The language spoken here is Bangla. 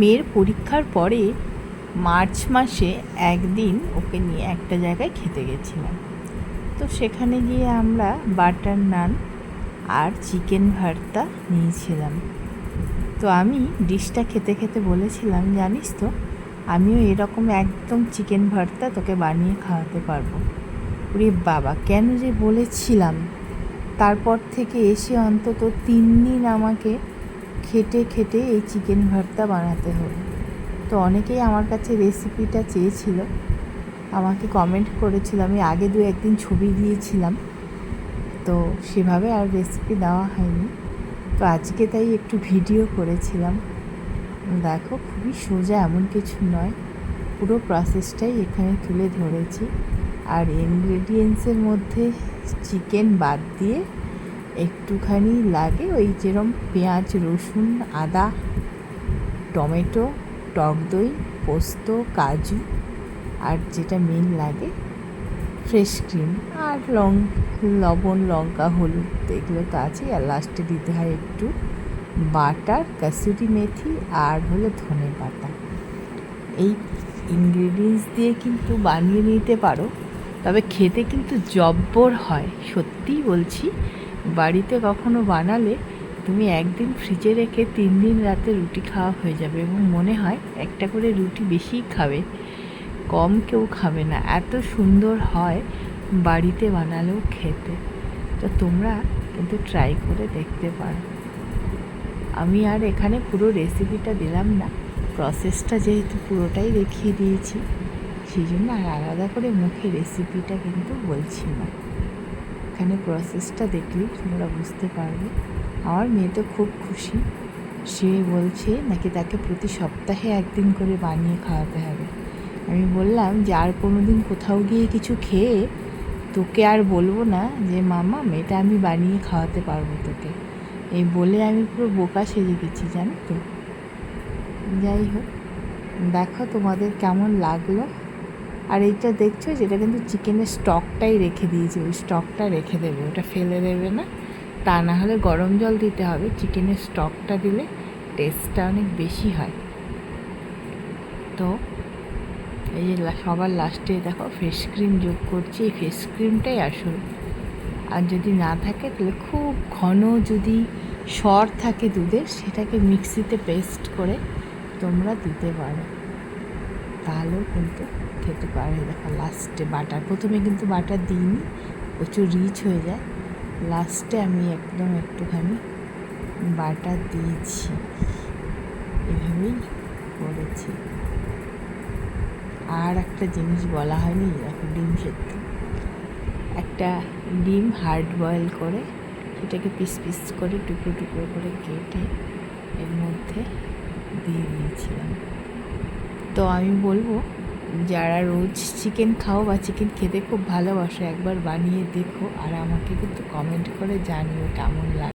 মেয়ের পরীক্ষার পরে মার্চ মাসে একদিন ওকে নিয়ে একটা জায়গায় খেতে গেছিলাম। তো সেখানে গিয়ে আমরা বাটার নান আর চিকেন ভর্তা নিয়েছিলাম। তো আমি ডিশটা খেতে খেতে বলেছিলাম, জানিস তো আমিও এরকম একদম চিকেন ভর্তা তোকে বানিয়ে খাওয়াতে পারবো। ওরে বাবা, কেন যে বলেছিলাম! তারপর থেকে এসে অন্তত 3 দিন আমাকে খেটে খেটে এই চিকেন ভর্তা বানাতে হলো। তো অনেকেই আমার কাছে রেসিপিটা চেয়েছিল, আমাকে কমেন্ট করেছিল। আমি আগে 2-1 দিন ছবি দিয়েছিলাম, তো সেভাবে আর রেসিপি দেওয়া হয়নি। তো আজকে তাই একটু ভিডিও করেছিলাম। দেখো, খুবই সোজা, এমন কিছু নয়, পুরো প্রসেসটাই এখানে তুলে ধরেছি। আর ইনগ্রেডিয়েন্টসের মধ্যে চিকেন বাদ দিয়ে একটুখানি লাগে ওই যেরকম পেঁয়াজ, রসুন, আদা, টমেটো, টক দই, পোস্ত, কাজু, আর যেটা মেন লাগে ফ্রেশ ক্রিম, আর লবণ, লঙ্কা, হলুদ, এগুলো তো আছেই। আর লাস্টে দিতে হয় একটু বাটার, কাসুরি মেথি, আর হলো ধনে পাতা। এই ইনগ্রেডিয়েন্টস দিয়ে কিন্তু বানিয়ে নিতে পারো, তবে খেতে কিন্তু জব্বর হয়। সত্যিই বলছি, বাড়িতে কখনো বানালে তুমি একদিন ফ্রিজে রেখে 3 দিন রাতে রুটি খাওয়া হয়ে যাবে, এবং মনে হয় একটা করে রুটি বেশিই খাবে, কম কেউ খাবে না। এত সুন্দর হয় বাড়িতে বানালেও খেতে। তো তোমরা কিন্তু ট্রাই করে দেখতে পারো। আমি আর এখানে পুরো রেসিপিটা দিলাম না, প্রসেসটা যেহেতু পুরোটাই দেখিয়ে দিয়েছি, সেই জন্য আর আলাদা করে মুখে রেসিপিটা কিন্তু বলছি না। এখানে প্রসেসটা দেখলেই তোমরা বুঝতে পারবে। আমার মেয়ে তো খুব খুশি, সে বলছে নাকি তাকে প্রতি সপ্তাহে একদিন করে বানিয়ে খাওয়াতে হবে। আমি বললাম যে আর কোনো দিন কোথাও গিয়ে কিছু খেয়ে তোকে আর বলবো না যে মামা এটা আমি বানিয়ে খাওয়াতে পারবো তোকে, এই বলে আমি পুরো বোকা সেজে গেছি, জানো তো। যাই হোক, দেখো তোমাদের কেমন লাগলো। আর এইটা দেখছো, যেটা কিন্তু চিকেনের স্টকটাই রেখে দিয়েছি, ওই স্টকটা রেখে দেবে, ওটা ফেলে দেবে না। তা না হলে গরম জল দিতে হবে, চিকেনের স্টকটা দিলে টেস্টটা অনেক বেশি হয়। তো এই যে সবার লাস্টে দেখো ফেস ক্রিম যোগ করছি, এই ফেস ক্রিমটাই আসল। আর যদি না থাকে তাহলে খুব ঘন যদি সর থাকে দুধের, সেটাকে মিক্সিতে পেস্ট করে তোমরা দিতে পারো, তাহলেও কিন্তু খেতে পারে। দেখো লাস্টে বাটার, প্রথমে কিন্তু বাটার দিইনি, প্রচুর রিচ হয়ে যায়। লাস্টে আমি একদম একটুখানি বাটার দিয়েছি, এভাবেই করেছি। আর একটা জিনিস বলা হয়নি, দেখো ডিম সেদ্ধ, একটা ডিম হার্ড বয়েল করে সেটাকে পিস পিস করে টুকরো টুকরো করে কেটে এর মধ্যে দিয়ে দিয়েছিলাম। তো আমি বলবো, যারা রোজ চিকেন খাও বা চিকেন খেতে খুব ভালোবাসো, একবার বানিয়ে দেখো, আর আমাকে কিন্তু কমেন্ট করে জানিও কেমন লাগে।